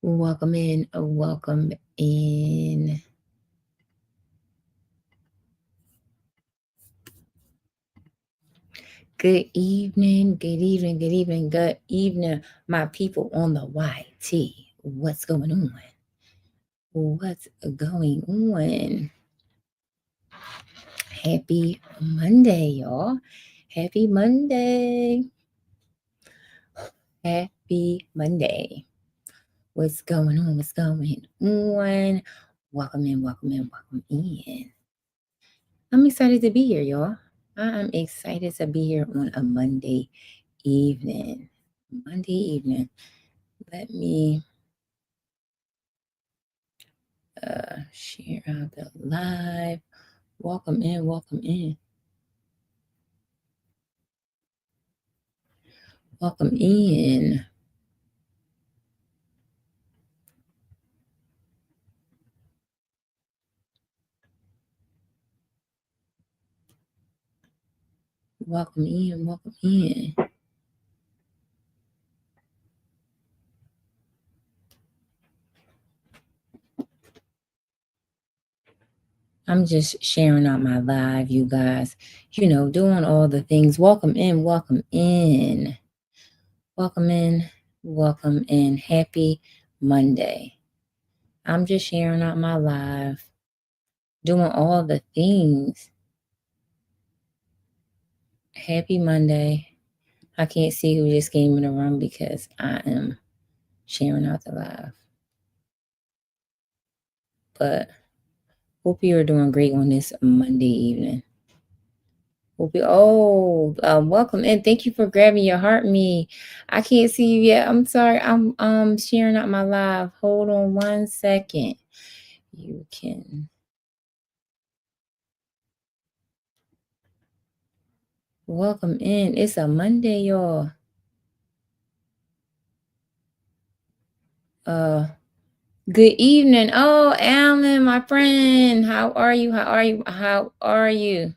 Welcome in, welcome in. Good evening, good evening, good evening, good evening, my people on the YT. What's going on? What's going on? Happy Monday, y'all. Happy Monday. Happy Monday. What's going on? What's going on? Welcome in, welcome in, welcome in. I'm excited to be here, y'all. I'm excited to be here on a Monday evening. Monday evening. Let me share out the live. Welcome in, welcome in. Welcome in. Welcome in, welcome in. I'm just sharing out my live, you guys. Doing all the things. Welcome in, welcome in. Welcome in, welcome in. Happy Monday. I'm just sharing out my live, doing all the things. Happy Monday. I can't see who just came in the room because I am sharing out the live. But hope you are doing great on this Monday evening. Welcome in. Thank you for grabbing your heart me. I can't see you yet. I'm sorry. I'm sharing out my live. Hold on 1 second. You can. Welcome in. It's a Monday, y'all. Good evening. Oh, Alan, my friend. How are you? How are you? How are you?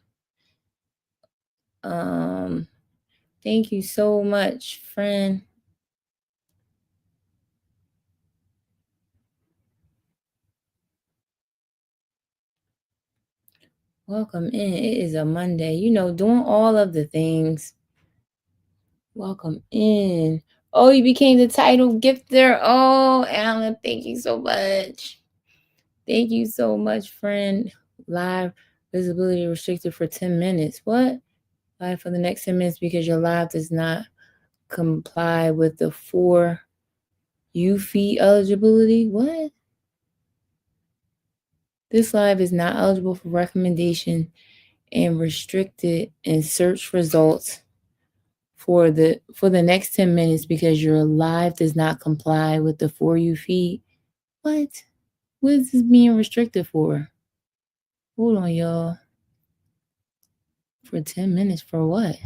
Thank you so much, friend. Welcome in. It is a Monday. Doing all of the things. Welcome in. Oh, you became the title gifter. Oh, Alan, thank you so much. Thank you so much, friend. Live visibility restricted for 10 minutes. What? Live for the next 10 minutes because your live does not comply with the 4U fee eligibility. What? This live is not eligible for recommendation and restricted in search results for the next 10 minutes because your live does not comply with the 4U feed. What is this being restricted for? Hold on, y'all. For 10 minutes for what?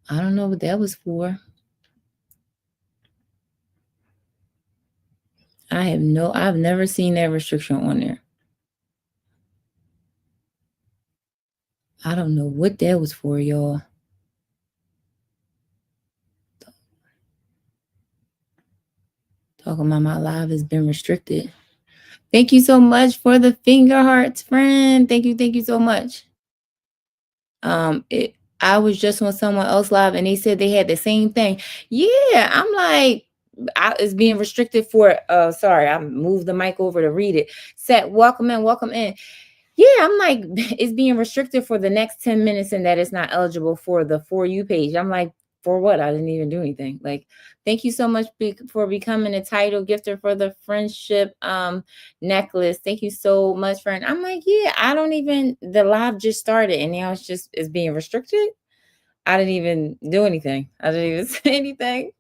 I don't know what that was for. I've never seen that restriction on there. I don't know what that was for, y'all. Talking about my live has been restricted. Thank you so much for the finger hearts, friend. Thank you so much. I was just on someone else live and they said they had the same thing. Yeah, I'm like, it's being restricted for. Sorry, I moved the mic over to read it. Said, welcome in, welcome in. Yeah, I'm like, it's being restricted for the next 10 minutes and that it's not eligible for the For You page. I'm like, for what? I didn't even do anything. Like, thank you so much for becoming a title gifter for the friendship necklace. Thank you so much, friend. I'm like, yeah, the live just started and now it's being restricted. I didn't even do anything. I didn't even say anything.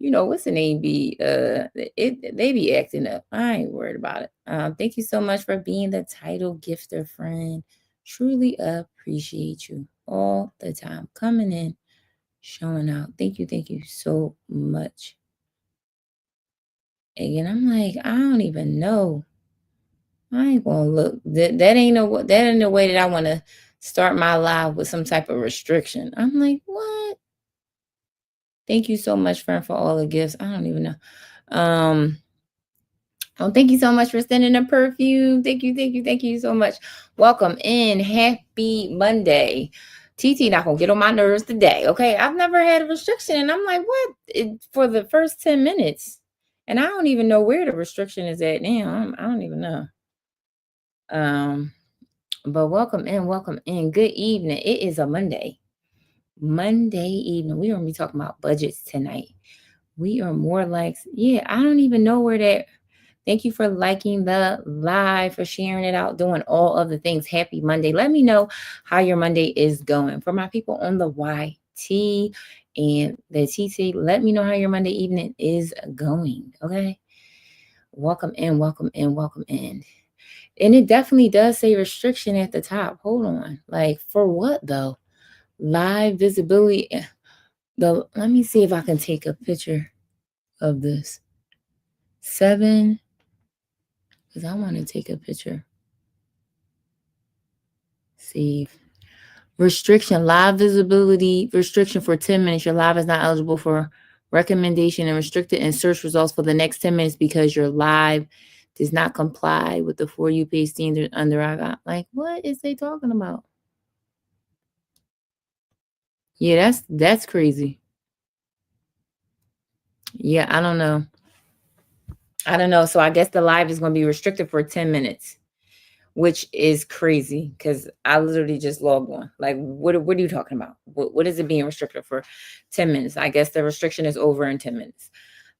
What's the name be? They be acting up. I ain't worried about it. Thank you so much for being the title gifter, friend. Truly appreciate you all the time. Coming in, showing out. Thank you so much. Again, I'm like, I don't even know. I ain't gonna look. That ain't the way that I want to start my live with some type of restriction. I'm like, what? Thank you so much, friend, for all the gifts. I don't even know. Um, oh, thank you so much for sending the perfume. Thank you, thank you, thank you so much. Welcome in. Happy Monday. TT not gonna get on my nerves today. Okay. I've never had a restriction, and I'm like, what? For the first 10 minutes. And I don't even know where the restriction is at now. I don't even know. Um, but welcome in, welcome in. Good evening. It is a Monday. Monday evening. We're gonna be talking about budgets tonight. We are more like, yeah, I don't even know where that. Thank you for liking the live, for sharing it out, doing all of the things. Happy Monday. Let me know how your Monday is going. For my people on the YT and the TT, let me know how your Monday evening is going. Okay. Welcome in, welcome in, welcome in. And it definitely does say restriction at the top. Hold on. Like, for what though? Live visibility. Let me see if I can take a picture of this. 7, because I want to take a picture. See. Restriction, live visibility restriction for 10 minutes. Your live is not eligible for recommendation and restricted in search results for the next 10 minutes because your live does not comply with the For You page standard under I got. Like, what is they talking about? Yeah, that's crazy. Yeah, I don't know. I don't know. So I guess the live is going to be restricted for 10 minutes, which is crazy because I literally just logged on. Like, what are you talking about? What is it being restricted for 10 minutes? I guess the restriction is over in 10 minutes.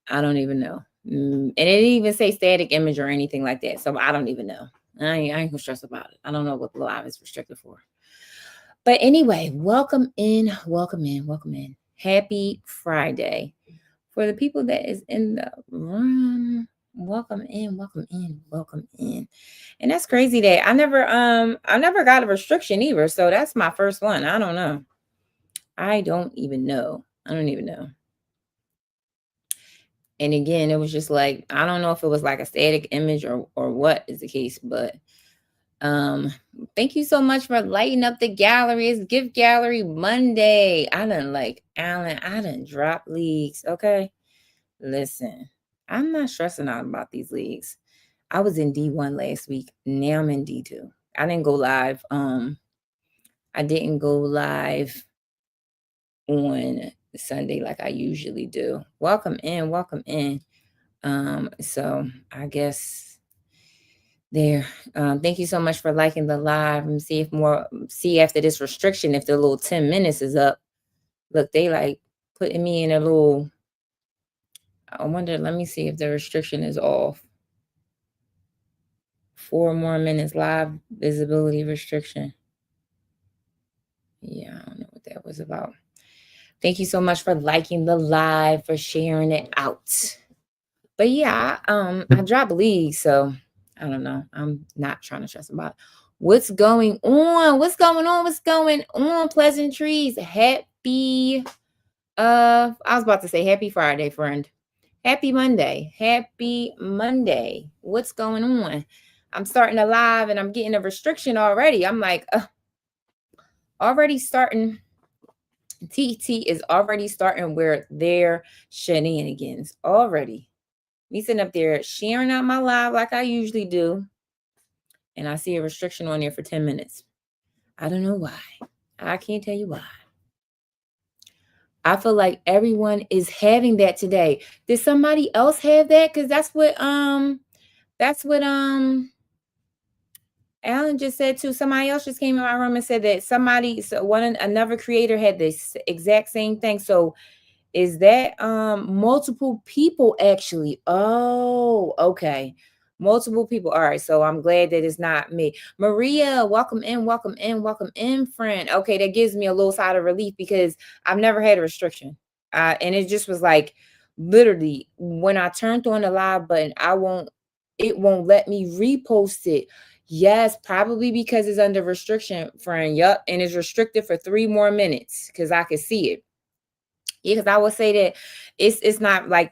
I don't even know. And it didn't even say static image or anything like that. So I don't even know. I ain't gonna stress about it. I don't know what the live is restricted for. But anyway, welcome in, welcome in, welcome in. Happy Friday. For the people that is in the room, welcome in, welcome in, welcome in. And that's crazy that I never got a restriction either. So that's my first one. I don't know. I don't even know. I don't even know. And again, it was just like, I don't know if it was like a static image or what is the case, but thank you so much for lighting up the gallery. It's Gift Gallery Monday. I done like Alan, I done drop leagues. Okay. Listen, I'm not stressing out about these leagues. I was in D1 last week. Now I'm in D2. I didn't go live. I didn't go live on Sunday like I usually do. Welcome in, welcome in. So I guess there. Thank you so much for liking the live, and see after this restriction if the little 10 minutes is up. Look, they like putting me in a little. I wonder, let me see if the restriction is off. 4 more minutes live visibility restriction. Yeah, I don't know what that was about. Thank you so much for liking the live, for sharing it out. But yeah, I dropped league, so I don't know. I'm not trying to stress about it. What's going on? What's going on? What's going on? Pleasantries. Happy I was about to say happy Friday, friend. Happy Monday. Happy Monday. What's going on? I'm starting a live and I'm getting a restriction already. I'm like, already starting. TT is already starting where their shenanigans already. Me sitting up there sharing out my live like I usually do. And I see a restriction on there for 10 minutes. I don't know why. I can't tell you why. I feel like everyone is having that today. Did somebody else have that? Because that's what Alan just said too. Somebody else just came in my room and said that another creator had this exact same thing. So is that multiple people actually? Oh, okay. Multiple people. All right. So I'm glad that it's not me. Maria, welcome in, welcome in, welcome in, friend. Okay, that gives me a little side of relief because I've never had a restriction. And it just was like literally when I turned on the live button, it won't let me repost it. Yes, probably because it's under restriction, friend. Yup. And it's restricted for 3 more minutes because I could see it. Yeah, because I would say that it's not like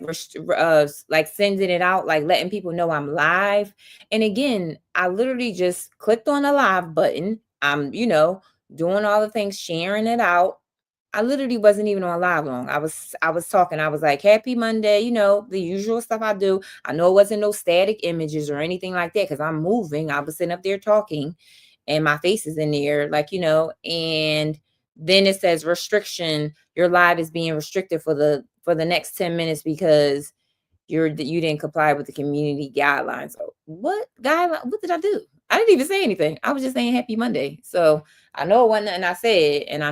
like sending it out, like letting people know I'm live. And again, I literally just clicked on the live button. I'm, doing all the things, sharing it out. I literally wasn't even on live long. I was talking. I was like, "Happy Monday," the usual stuff I do. I know it wasn't no static images or anything like that because I'm moving. I was sitting up there talking, and my face is in the air, and then it says restriction. Your live is being restricted for the next 10 minutes because you didn't comply with the community guidelines. So what guideline? What did I do? I didn't even say anything. I was just saying happy Monday. So I know it wasn't nothing I said, and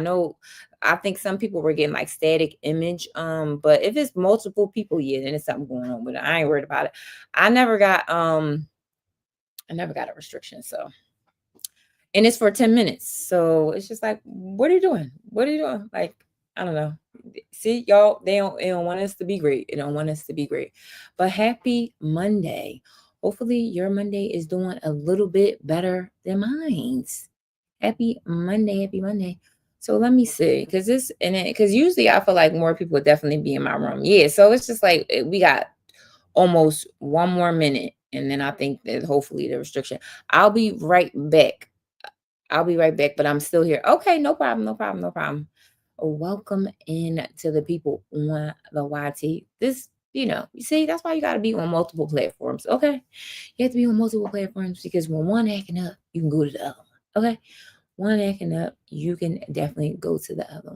I think some people were getting like static image. But if it's multiple people, yeah, then it's something going on with it. I ain't worried about it. I never got a restriction. So, and it's for 10 minutes. So it's just like, what are you doing? What are you doing? Like, I don't know. See, y'all, they don't want us to be great. They don't want us to be great. But happy Monday. Hopefully your Monday is doing a little bit better than mine's. Happy Monday, happy Monday. So let me see, because usually I feel like more people would definitely be in my room. Yeah, so it's just like we got almost one more minute, and then I think that hopefully the restriction. I'll be right back. I'll be right back, but I'm still here. Okay, no problem, no problem, no problem. Welcome in to the people on the YT. You see, that's why you got to be on multiple platforms. Okay, you have to be on multiple platforms because when one acting up, you can go to the other one. Okay, one acting up, you can definitely go to the other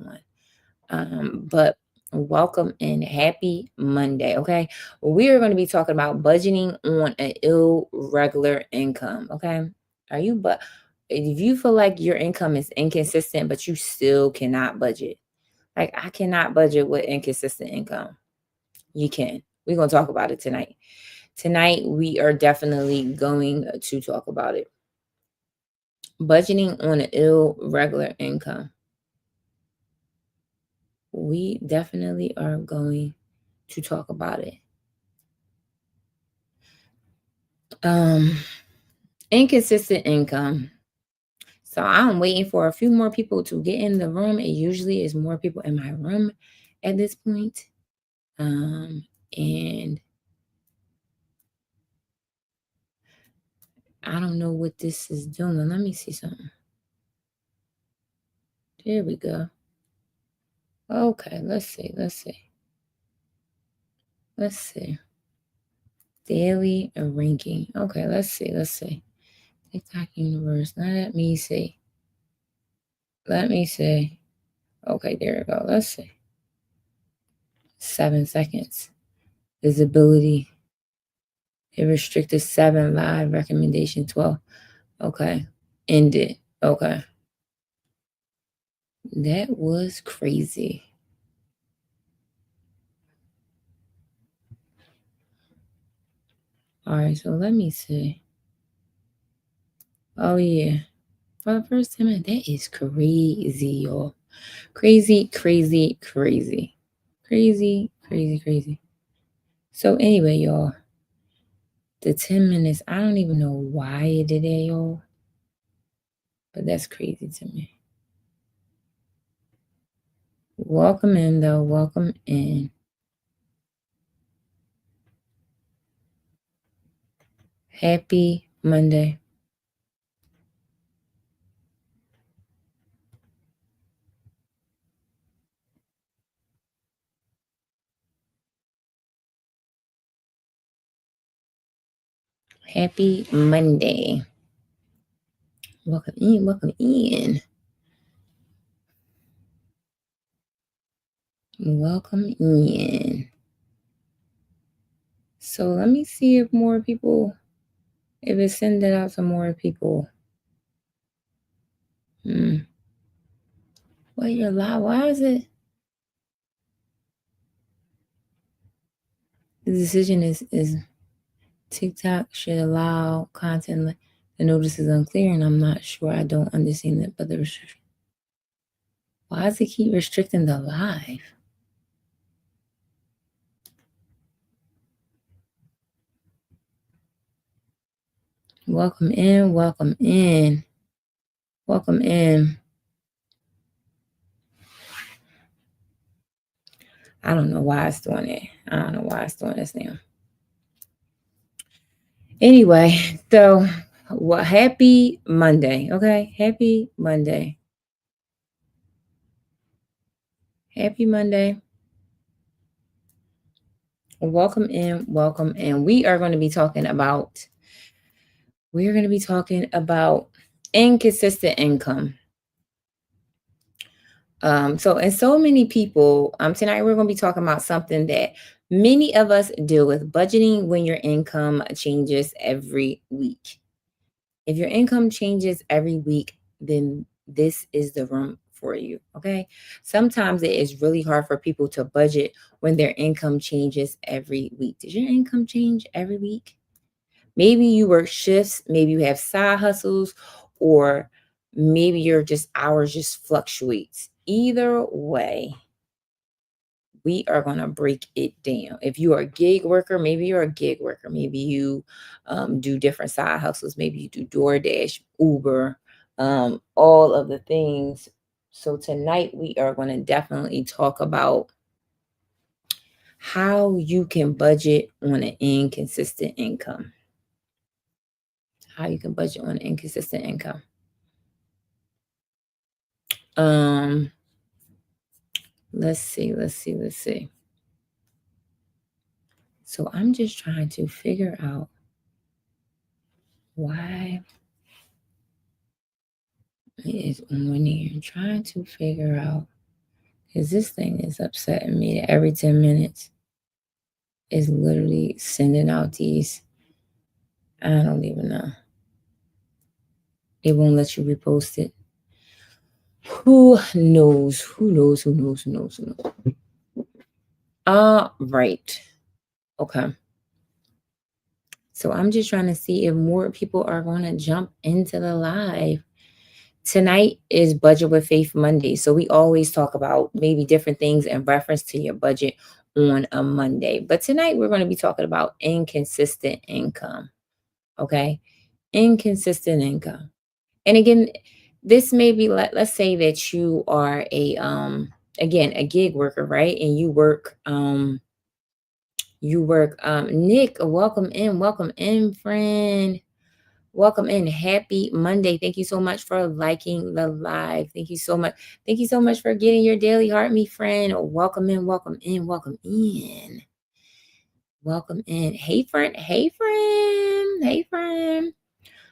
one. But welcome and happy Monday. Okay, we are going to be talking about budgeting on an irregular income. Okay, are you but if you feel like your income is inconsistent, but you still cannot budget, like I cannot budget with inconsistent income. You can. We're going to talk about it tonight. Tonight, we are definitely going to talk about it. Budgeting on an irregular income. We definitely are going to talk about it. Um, Inconsistent income. So I'm waiting for a few more people to get in the room. It usually is more people in my room at this point. And I don't know what this is doing. Let me see something. There we go. Okay, let's see. Let's see. Daily ranking. Okay, let's see. TikTok universe. Let me see. Okay, there we go. Let's see. 7 seconds. Visibility. It restricted 7 live recommendation 12. Okay. Ended. Okay. That was crazy. All right, so let me see. Oh yeah. For the first time, that is crazy, y'all. Crazy. So anyway, y'all, the 10 minutes, I don't even know why it did that, y'all. But that's crazy to me. Welcome in, though. Welcome in. Happy Monday. Happy Monday. Welcome in. Welcome in. So let me see if it's sending out to more people. Wait, you're live. Why is it? The decision is TikTok should allow content. The notice is unclear, and I'm not sure. I don't understand it, but the restriction. Why does it keep restricting the live? Welcome in. I don't know why it's doing it. I don't know why it's doing this now. Anyway, so happy Monday. Okay, happy Monday. Happy Monday. Welcome in, welcome in. We're going to be talking about inconsistent income. And so many people, tonight we're going to be talking about something that many of us deal with, budgeting when your income changes every week. If your income changes every week, then this is the room for you. Okay. Sometimes it is really hard for people to budget when their income changes every week. Does your income change every week? Maybe you work shifts, maybe you have side hustles, or maybe your just hours just fluctuates. Either way, we are going to break it down. If you are a gig worker, maybe you're a gig worker. Maybe you do different side hustles. Maybe you do DoorDash, Uber, all of the things. So tonight we are going to definitely talk about how you can budget on an inconsistent income. How you can budget on an inconsistent income. Let's see. So I'm just trying to figure out why it is on here. I'm trying to figure out, because this thing is upsetting me that every 10 minutes is literally sending out these. I don't even know. It won't let you repost it. Who knows? Right. Okay. So I'm just trying to see if more people are going to jump into the live. Tonight is Budget with Faith Monday. So we always talk about maybe different things in reference to your budget on a Monday. But tonight we're going to be talking about inconsistent income. Okay. Inconsistent income. And again, this may be, let's say that you are a gig worker, right? And you work Nick, welcome in, friend. Welcome in. Happy Monday. Thank you so much for liking the live. Thank you so much. Thank you so much for getting your daily heart, me friend. Welcome in. Welcome in. Hey, friend.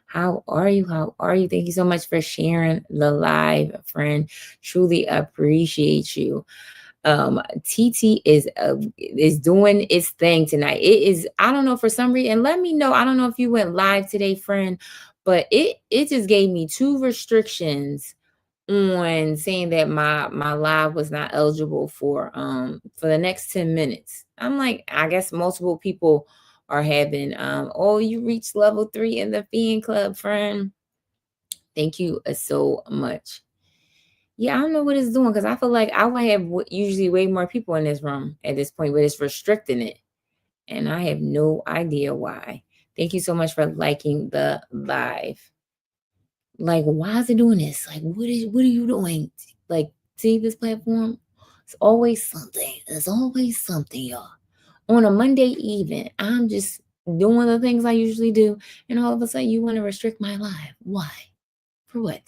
How are you? Thank you so much for sharing the live, friend. Truly appreciate you. TT is doing its thing tonight. It is, I don't know, for some reason, and let me know. I don't know if you went live today, friend, but it just gave me two restrictions on saying that my live was not eligible for the next 10 minutes. I'm like, I guess multiple people are having oh, you reached level 3 in the fan club, friend. Thank you so much. Yeah, I don't know what it's doing, because I feel like I would have usually way more people in this room at this point, but it's restricting it. And I have no idea why. Thank you so much for liking the live. Like, why is it doing this? Like, what are you doing? Like, see this platform? It's always something. There's always something, y'all. On a Monday evening, I'm just doing the things I usually do, and all of a sudden you want to restrict my live. Why? For what?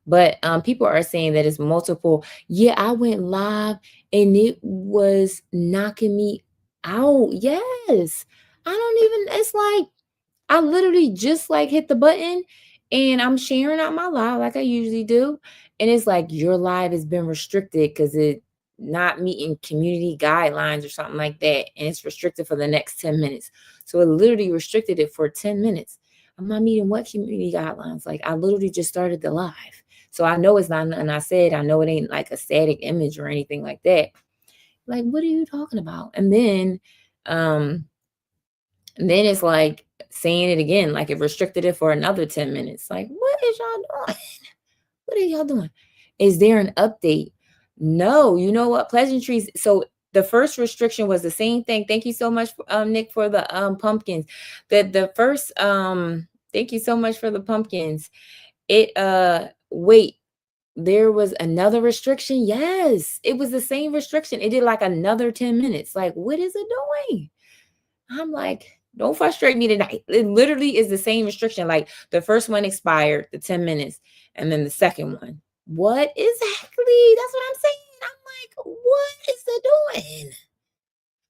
But people are saying that it's multiple. Yeah, I went live and it was knocking me out. Yes. I don't even, it's like I literally just like hit the button and I'm sharing out my live like I usually do. And it's like your live has been restricted because it not meeting community guidelines or something like that. And it's restricted for the next 10 minutes. So it literally restricted it for 10 minutes. I'm not meeting what community guidelines? Like I literally just started the live. So I know it's not, and I said, I know it ain't like a static image or anything like that. Like, what are you talking about? And then it's like saying it again, like it restricted it for another 10 minutes. Like, what is y'all doing? What are y'all doing? Is there an update? No, you know what? Pleasantries. So the first restriction was the same thing. Thank you so much, Nick, for the pumpkins. The first thank you so much for the pumpkins. It wait, there was another restriction. Yes, it was the same restriction. It did like another 10 minutes. Like, what is it doing? I'm like, don't frustrate me tonight. It literally is the same restriction. Like the first one expired, the 10 minutes, and then the second one. What exactly? That's what I'm saying. I'm like, what is it doing?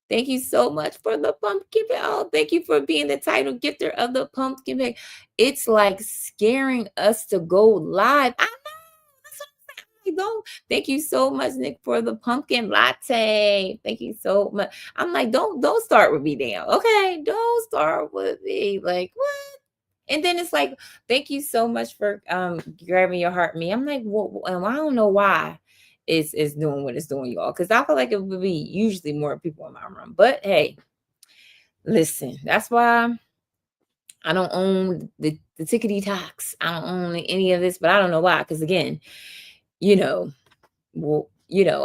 Thank you so much for the pumpkin bag. Oh, thank you for being the title gifter of the pumpkin bag. It's like scaring us to go live. I know. That's what I'm saying. I'm like, don't. Thank you so much, Nick, for the pumpkin latte. Thank you so much. I'm like, don't start with me now. Okay. Don't start with me. Like, what? And then it's like, thank you so much for grabbing your heart me. I'm like, well, I don't know why it's doing what it's doing, y'all. Because I feel like it would be usually more people in my room. But hey, listen, that's why I don't own the tickety talks. I don't own any of this, but I don't know why. Because again, you know, well,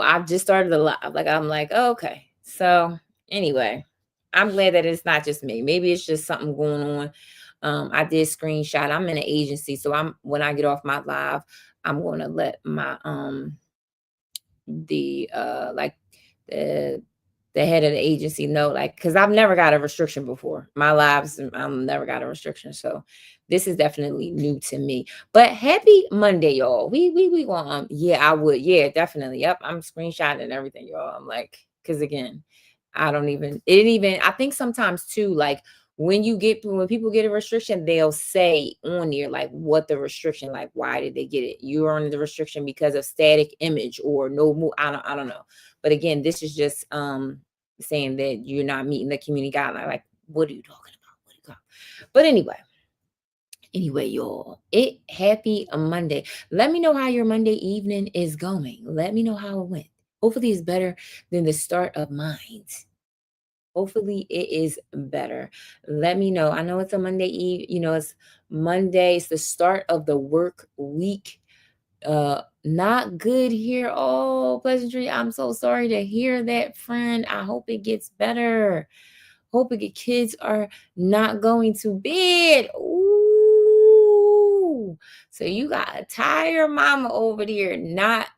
I've just started a live. Like I'm like, oh, okay. So anyway, I'm glad that it's not just me. Maybe it's just something going on. I did screenshot. I'm in an agency, so I'm when I get off my live, I'm gonna let my the like the the head of the agency know, like, because I've never got a restriction before. My lives, I've never got a restriction. So this is definitely new to me. But happy Monday, y'all. We going yeah, I would. Yeah, definitely. Yep. I'm screenshotting and everything, y'all. I'm like, because again, I don't even it even I think sometimes too, like when people get a restriction, they'll say on there like what the restriction, like why did they get it? You're on the restriction because of static image or no move. I don't know. But again, this is just saying that you're not meeting the community guideline. Like, what are you talking about? What are you talking? But anyway, y'all, happy Monday. Let me know how your Monday evening is going. Let me know how it went. Hopefully, it's better than the start of mine. Hopefully, it is better. Let me know. I know it's a Monday eve. It's Monday. It's the start of the work week. Not good here. Oh, pleasantry. I'm so sorry to hear that, friend. I hope it gets better. Hoping your kids are not going to bed. Ooh. So you got a tired mama over there, not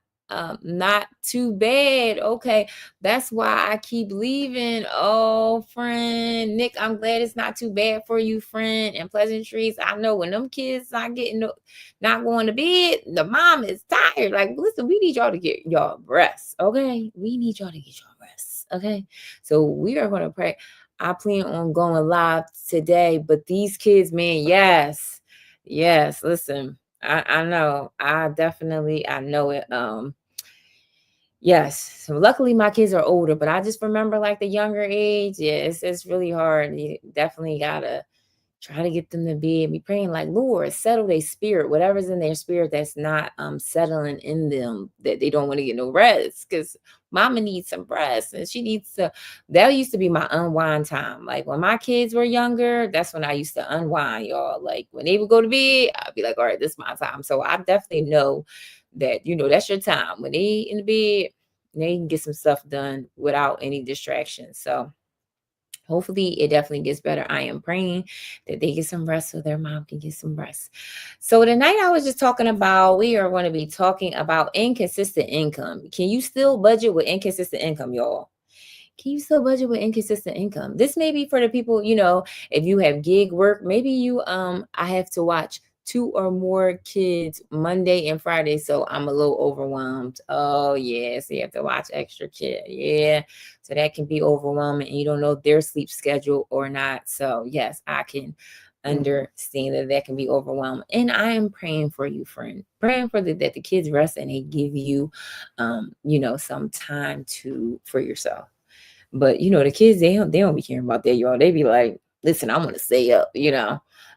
too bad. Okay. That's why I keep leaving. Oh, friend. Nick, I'm glad it's not too bad for you, friend. And pleasantries. I know when them kids not going to bed, the mom is tired. Like, listen, we need y'all to get y'all rest. Okay. We need y'all to get y'all rest. Okay. So we are going to pray. I plan on going live today, but these kids, man, yes, yes. Listen, I know, I know it. Yes. So luckily, my kids are older, but I just remember like the younger age. Yeah, it's really hard. You definitely gotta try to get them to be praying like, Lord, settle their spirit, whatever's in their spirit that's not settling in them, that they don't want to get no rest. Because mama needs some rest and she needs to. That used to be my unwind time. Like when my kids were younger, that's when I used to unwind, y'all. Like when they would go to bed, I'd be like, all right, this is my time. So I definitely know that, that's your time. When they in the bed, they can get some stuff done without any distractions. So hopefully it definitely gets better. I am praying that they get some rest so their mom can get some rest. So tonight I was just talking about, we are going to be talking about inconsistent income. Can you still budget with inconsistent income, y'all? Can you still budget with inconsistent income? This may be for the people, if you have gig work, maybe I have to watch two or more kids Monday and Friday, so I'm a little overwhelmed. Oh yeah, so you have to watch extra kid. Yeah, so that can be overwhelming and you don't know their sleep schedule or not. So yes, I can understand that can be overwhelming. And I am praying for you, friend. Praying for that the kids rest and they give you some time for yourself. But the kids, they don't be caring about that, y'all. They be like, listen, I want to stay up.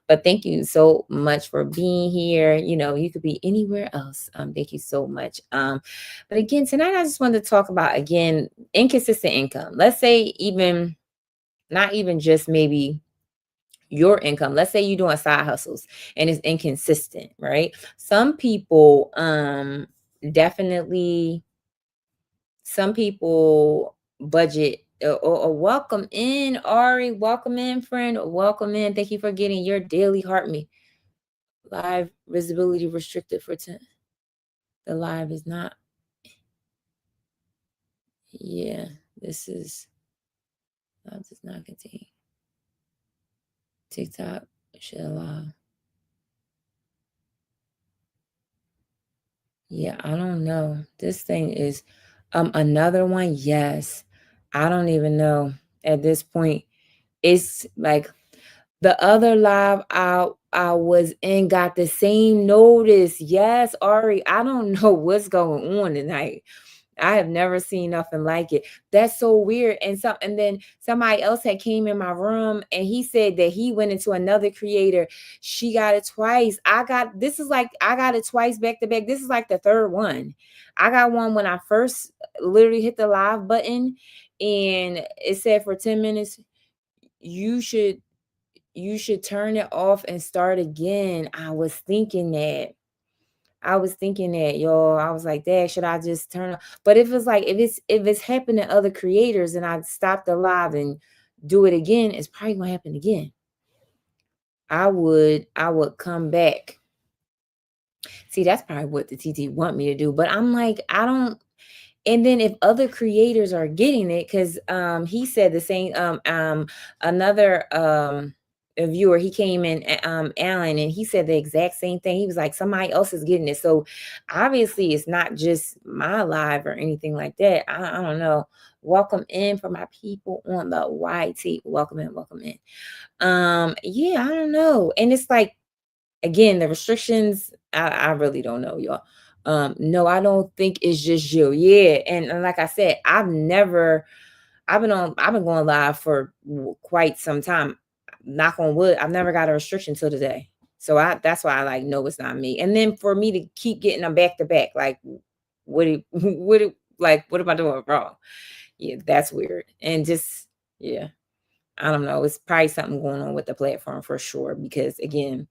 But thank you so much for being here. You could be anywhere else. Thank you so much. But again, tonight I just wanted to talk about again inconsistent income. Let's say even not even just maybe your income. Let's say you're doing side hustles and it's inconsistent, right? Some people definitely some people budget or welcome in Ari, welcome in friend, welcome in. Thank you for getting your daily heart me live visibility restricted for 10. The live is not. Yeah, this is live does not contain TikTok should allow. Yeah, I don't know. This thing is another one. Yes. I don't even know at this point. It's like the other live I was in got the same notice. Yes, Ari, I don't know what's going on tonight. I have never seen nothing like it. That's so weird. And then somebody else had came in my room and he said that he went into another creator. She got it twice. I got it twice back to back. This is like the third one. I got one when I first literally hit the live button and it said for 10 minutes, you should you should turn it off and start again. I was thinking that, y'all. I was like, Dad, should I just turn off? But if it's happening to other creators and I stop the live and do it again, it's probably gonna happen again. I would come back. See, that's probably what the TT want me to do. But I'm like, I don't. And then if other creators are getting it, because he said the same another a viewer, he came in, Alan, and he said the exact same thing. He was like, somebody else is getting it. So obviously it's not just my live or anything like that. I don't know. Welcome in for my people on the YT. Welcome in, welcome in. Yeah, I don't know. And it's like, again, the restrictions, I really don't know, y'all. No, I don't think it's just you. Yeah, and like I said, I've been going live for quite some time. Knock on wood, I've never got a restriction till today. So that's why I like no, it's not me. And then for me to keep getting them back to back, like what am I doing wrong? Yeah, that's weird. And just yeah, I don't know. It's probably something going on with the platform for sure. Because again,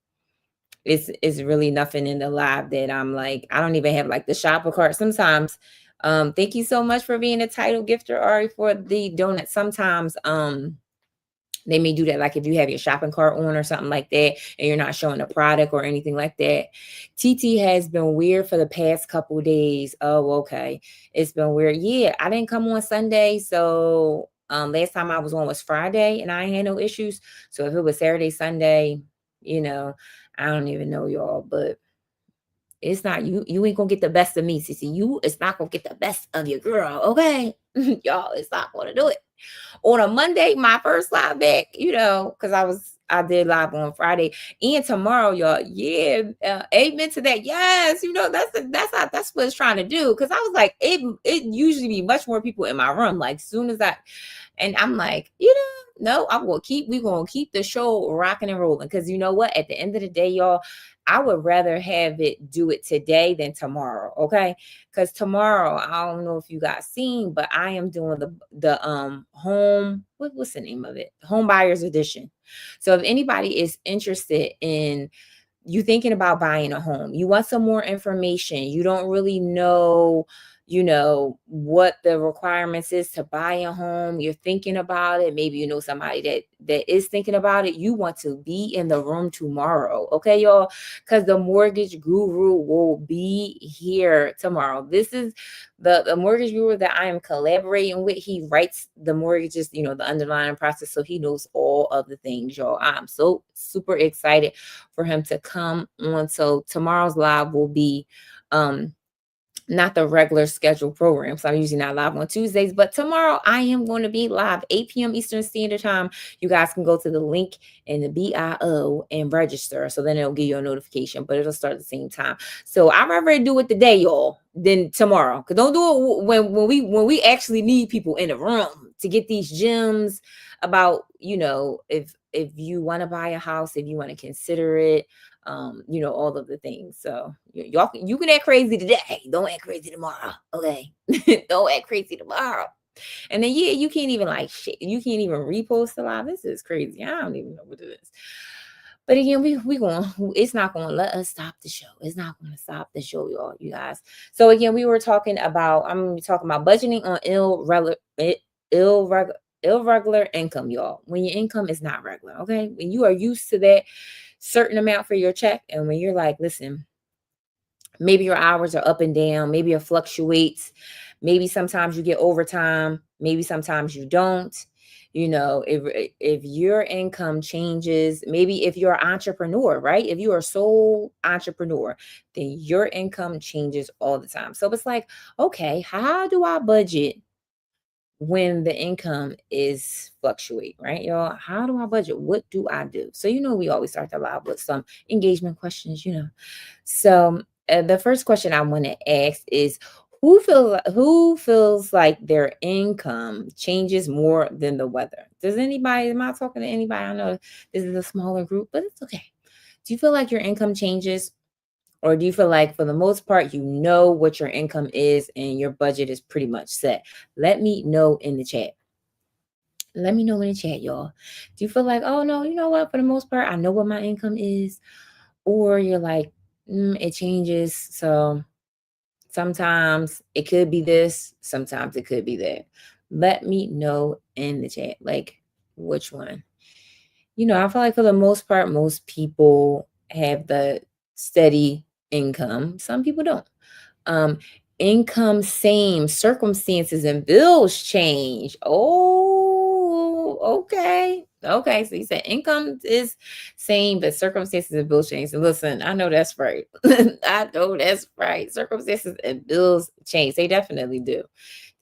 it's really nothing in the live that I'm like, I don't even have like the shopper cart sometimes. Thank you so much for being a title gifter, Ari, for the donut. Sometimes they may do that, like if you have your shopping cart on or something like that and you're not showing a product or anything like that. TT has been weird for the past couple days. Oh, okay. It's been weird. Yeah, I didn't come on Sunday, so last time I was on was Friday and I ain't had no issues. So if it was Saturday, Sunday, you know, I don't even know, y'all, but it's not you. You ain't gonna get the best of me, Cece. You, it's not gonna get the best of your girl, okay? Y'all, it's not gonna do it. On a Monday, my first live back, because I did live on Friday and tomorrow, y'all. Yeah, amen to that. Yes, that's what it's trying to do. Because I was like, it usually be much more people in my room. Like soon as and I'm like, no, we gonna keep the show rocking and rolling. Because you know what? At the end of the day, y'all, I would rather have it do it today than tomorrow. Okay. Because tomorrow, I don't know if you guys seen, but I am doing the home, what's the name of it? Home buyers edition. So if anybody is interested in you thinking about buying a home, you want some more information, you don't really know, what the requirements is to buy a home, you're thinking about it, maybe you know somebody that is thinking about it, you want to be in the room tomorrow, okay, y'all? Because the mortgage guru will be here tomorrow. This is the mortgage guru that I am collaborating with. He writes the mortgages, the underlying process, so he knows all of the things, y'all. I'm so super excited for him to come on. So tomorrow's live will be not the regular scheduled program. So I'm usually not live on Tuesdays, but tomorrow I am going to be live 8 p.m. Eastern Standard Time. You guys can go to the link in the bio and register. So then it'll give you a notification, but it'll start at the same time. So I'd rather do it today, y'all, than tomorrow. Cause don't do it when we actually need people in the room to get these gems about, if you want to buy a house, if you want to consider it, all of the things. So y'all, you can act crazy today. Don't act crazy tomorrow. Okay. Don't act crazy tomorrow. And then yeah, you can't even like shit. You can't even repost a live. This is crazy. I don't even know what it is. But again, we going. It's not going to let us stop the show. It's not going to stop the show, y'all. You guys. So again, we were talking about. I'm going to be talking about budgeting on irregular income, y'all. When your income is not regular, okay. When you are used to that certain amount for your check, and when you're like, listen, maybe your hours are up and down, maybe it fluctuates, maybe sometimes you get overtime, maybe sometimes you don't. If your income changes, maybe if you're an entrepreneur, right? If you are a sole entrepreneur, then your income changes all the time. So it's like, okay, how do I budget when the income is fluctuate, right, y'all? How do I budget? What do I do? So we always start the live with some engagement questions. So the first question I want to ask is, who feels like their income changes more than the weather? Does anybody? Am I talking to anybody? I know this is a smaller group, but it's okay. Do you feel like your income changes, or do you feel like for the most part you know what your income is and your budget is pretty much set? Let me know in the chat. Let me know in the chat, y'all. Do you feel like, oh no, you know what? For the most part, I know what my income is, or you're like, it changes. So sometimes it could be this, sometimes it could be that. Let me know in the chat, like which one. I feel like for the most part, most people have the steady income. Some people don't. Um, Income same, circumstances and bills change. Oh, okay. Okay. So you said income is same, but circumstances and bills change. And listen, I know that's right. I know that's right. Circumstances and bills change. They definitely do.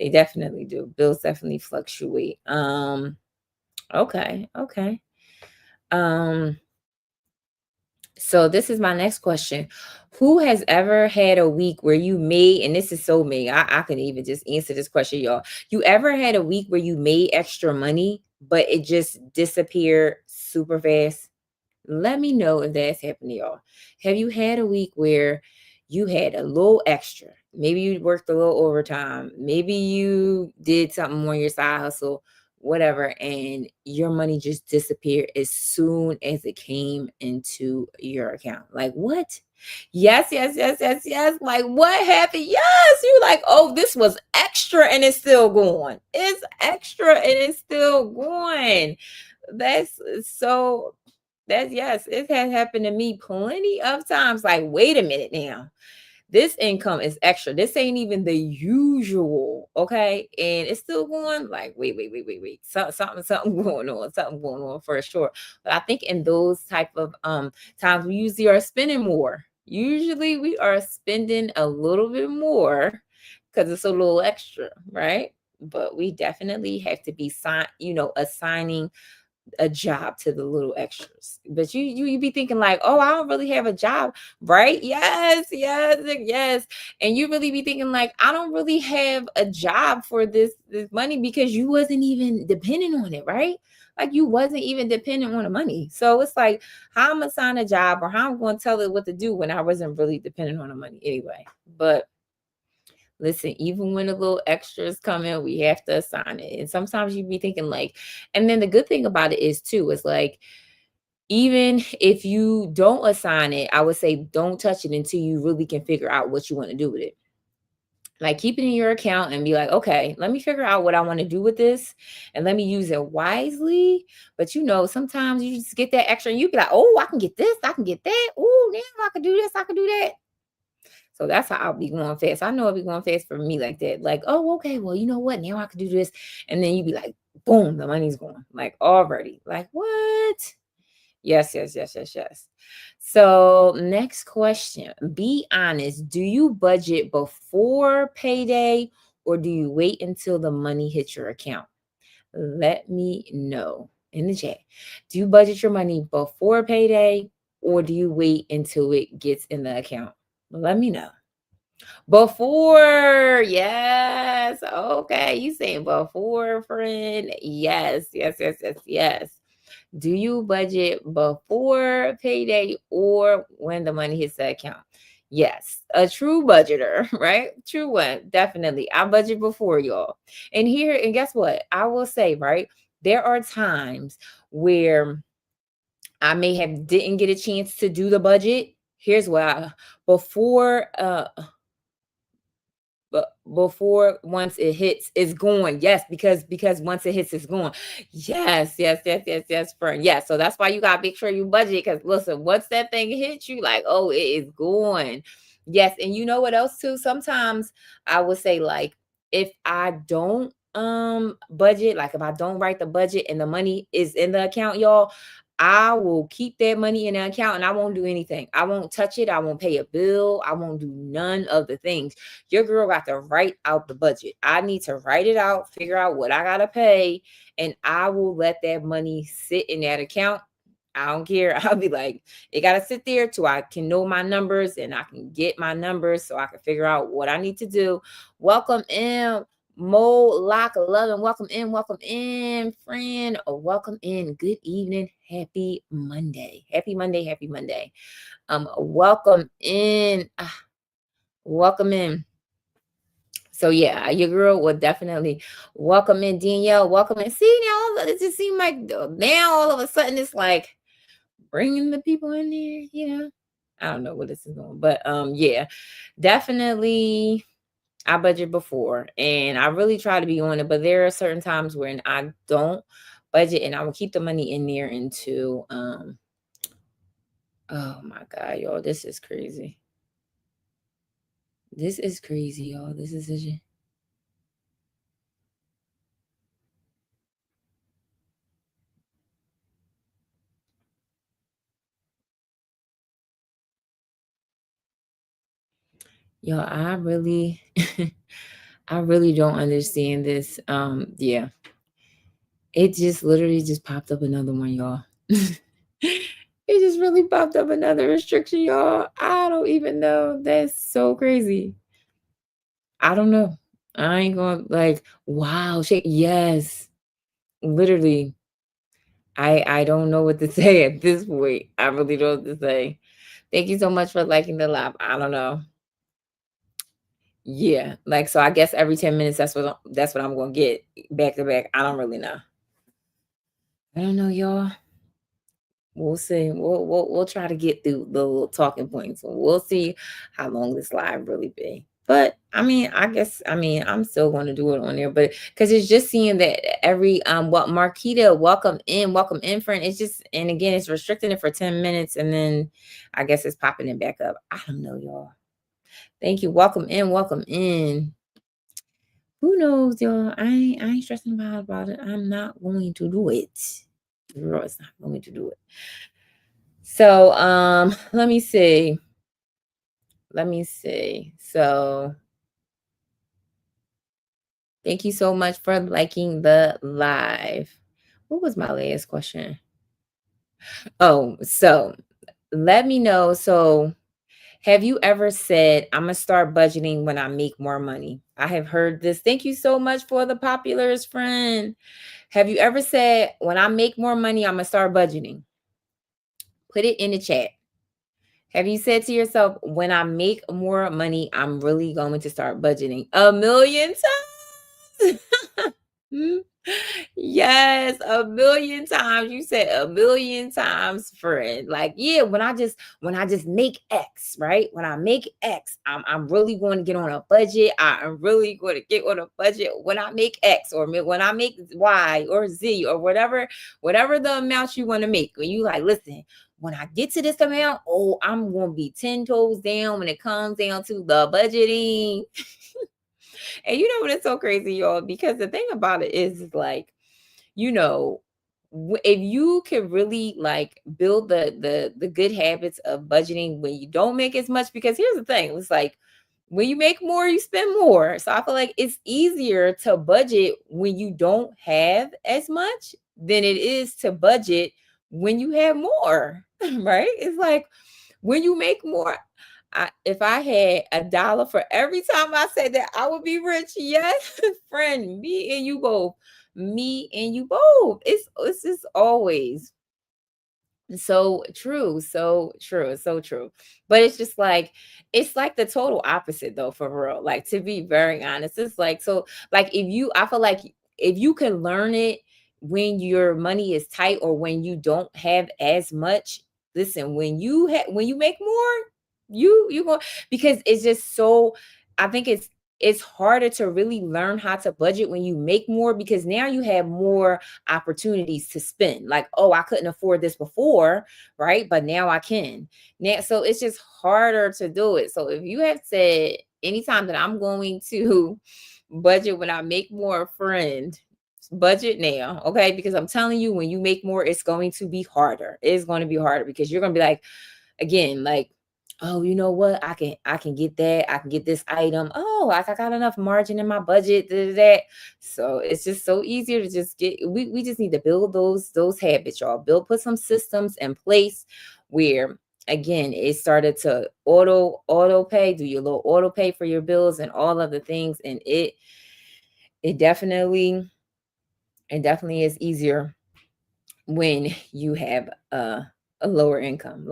They definitely do. Bills definitely fluctuate. Okay, okay. Um, so this is my next question. Who has ever had a week where you made, and this is so me, I can even just answer this question, y'all. You ever had a week where you made extra money, but it just disappeared super fast? Let me know if that's happened to y'all. Have you had a week where you had a little extra? Maybe you worked a little overtime. Maybe you did something on your side hustle, whatever, and your money just disappeared as soon as it came into your account. Like, what? Yes, yes, yes, yes, yes. Like, what happened? Yes, you like, oh, this was extra and it's still going. It's extra and it's still going. That's so that's yes, it has happened to me plenty of times. Like, wait a minute now. This income is extra. This ain't even the usual, okay? And it's still going like, wait. Something going on, something going on for sure. But I think in those type of times we usually are spending more. Usually we are spending a little bit more because it's a little extra, right? But we definitely have to be assigning a job to the little extras. But you be thinking like, oh, I don't really have a job, right? Yes, yes, yes. And you really be thinking like, I don't really have a job for this money because you wasn't even dependent on it, right? Like you wasn't even dependent on the money. So it's like, how I'm gonna sign a job or how I'm gonna tell it what to do when I wasn't really dependent on the money anyway. But listen, even when the little extras come in, we have to assign it. And sometimes you be thinking like, and then the good thing about it is too, is like, even if you don't assign it, I would say don't touch it until you really can figure out what you want to do with it. Like keep it in your account and be like, okay, let me figure out what I want to do with this and let me use it wisely. But sometimes you just get that extra and you be like, oh, I can get this, I can get that. Oh, now I can do this, I can do that. So that's how I'll be going fast. I know it'll be going fast for me like that. Like, oh, okay, well, you know what? Now I can do this. And then you be like, boom, the money's going. Like already. Like, what? Yes, yes, yes, yes, yes. So next question. Be honest. Do you budget before payday or do you wait until the money hits your account? Let me know in the chat. Do you budget your money before payday or do you wait until it gets in the account? Let me know. Before, yes. Okay, you saying before, friend? Yes, yes, yes, yes, yes. Do you budget before payday or when the money hits the account? Yes, a true budgeter, right? True one, definitely. I budget before y'all. And guess what? I will say, right? There are times where I may have didn't get a chance to do the budget. Here's why. Before but before once it hits, it's going. Yes, because once it hits, it's going. Yes, yes, yes, yes, yes, friend. Yes. So that's why you gotta make sure you budget. Because listen, once that thing hits you, like, oh, it is going. Yes, and you know what else too? Sometimes I would say, like, if I don't budget, like if I don't write the budget and the money is in the account, y'all, I will keep that money in the account and I won't do anything. I won't touch it. I won't pay a bill. I won't do none of the things. Your girl got to write out the budget. I need to write it out, figure out what I gotta pay, and I will let that money sit in that account. I don't care. I'll be like, it got to sit there till I can know my numbers and I can get my numbers so I can figure out what I need to do. Welcome in, Mo Lock 11. Welcome in, friend. Welcome in. Good evening. Happy Monday. Happy Monday. Happy Monday. Welcome in. Welcome in. So yeah, your girl would definitely welcome in, Danielle. Welcome in. See now, it just seemed like now all of a sudden it's like bringing the people in there, I don't know what this is going, but yeah, definitely I budget before and I really try to be on it, but there are certain times when I don't budget and I will keep the money in there into oh my god, y'all, this is crazy. This is crazy, y'all. This is yo, I really I really don't understand this. Yeah. It just literally just popped up another one, y'all. It just really popped up another restriction, y'all. I don't even know. That's so crazy. I don't know. I ain't gonna like, wow, shit. Yes. Literally. I don't know what to say at this point. I really don't know what to say. Thank you so much for liking the live. I don't know. Yeah. Like so I guess every 10 minutes that's what I'm gonna get back to back. I don't really know. I don't know, y'all. We'll see. We'll try to get through the little talking points. We'll see how long this live really be. But I mean, I guess I'm still going to do it on there, but because it's just seeing that every what Marquita, welcome in, friend. It's just and again, it's restricting it for 10 minutes, and then I guess it's popping it back up. I don't know, y'all. Thank you. Welcome in, welcome in. Who knows, y'all? I ain't stressing about it. I'm not going to do it. Girl, it's not going to do it. So, let me see. Let me see. So, thank you so much for liking the live. What was my last question? Oh, so let me know. So, have you ever said, I'm going to start budgeting when I make more money? I have heard this. Thank you so much for the populars, friend. Have you ever said, when I make more money, I'm going to start budgeting? Put it in the chat. Have you said to yourself, when I make more money, I'm really going to start budgeting? A million times. Yes, a million times. You said a million times, friend. Like, yeah, when I just make X, right? When I make X, I'm really going to get on a budget. I'm really going to get on a budget when I make X or when I make Y or Z or whatever the amount you want to make. When you like, listen, when I get to this amount, oh, I'm going to be 10 toes down when it comes down to the budgeting. And you know what? It's so crazy, y'all, because the thing about it is like, you know, if you can really like build the good habits of budgeting when you don't make as much, because here's the thing, it's like when you make more, you spend more. So I feel like it's easier to budget when you don't have as much than it is to budget when you have more, right? It's like when you make more, if I had $1 for every time I said that, I would be rich. Yes, friend, me and you both. Me and you both. It's just always so true, so true, so true. But it's like the total opposite though, for real. Like to be very honest, it's like so like I feel like if you can learn it when your money is tight or when you don't have as much, listen, when you make more, you go because it's just so I think it's harder to really learn how to budget when you make more because now you have more opportunities to spend. Like, oh, I couldn't afford this before, right? But now I can. Now, so it's just harder to do it. So if you have said, anytime that I'm going to budget when I make more, friend, budget now, okay? Because I'm telling you, when you make more, it's going to be harder. It's going to be harder because you're going to be like, again, like, oh, you know what? I can get that. I can get this item. Oh, I got enough margin in my budget. That. So it's just so easier to just get. We just need to build those habits, y'all. Put some systems in place where, again, it started to auto pay. Do your little auto pay for your bills and all of the things, and it definitely is easier when you have a lower income.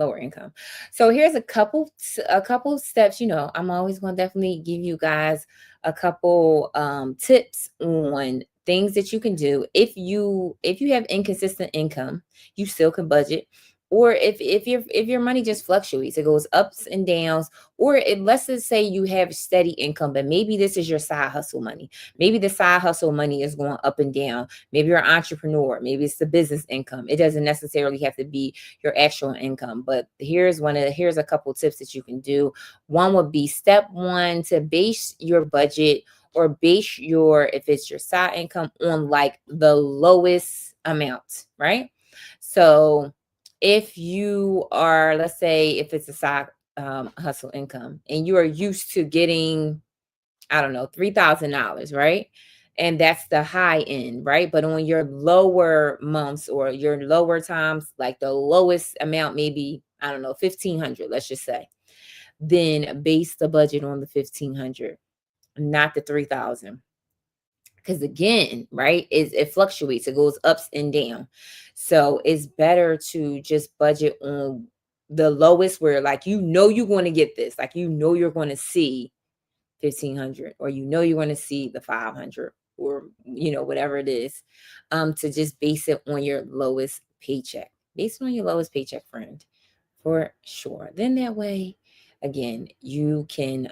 So here's a couple steps. I'm always going to definitely give you guys a couple tips on things that you can do if you have inconsistent income. You still can budget. Or if your money just fluctuates, it goes ups and downs. Or let's just say you have steady income, but maybe this is your side hustle money. Maybe the side hustle money is going up and down. Maybe you're an entrepreneur. Maybe it's the business income. It doesn't necessarily have to be your actual income. But here's a couple tips that you can do. One would be, step one, to base your budget, or base if it's your side income, on like the lowest amount, right? So if you are, let's say, if it's a side hustle income, and you are used to getting, I don't know, $3,000, right? And that's the high end, right? But on your lower months or your lower times, like the lowest amount, maybe, I don't know, 1,500, let's just say, then base the budget on the 1,500, not the 3,000. Because again, right, it fluctuates, it goes ups and down. So it's better to just budget on the lowest, where, like, you're going to get this, like, you're going to see 1,500, or you're going to see the 500, or whatever it is, to just base it on your lowest paycheck. Based on your lowest paycheck, friend, for sure. Then that way, again, you can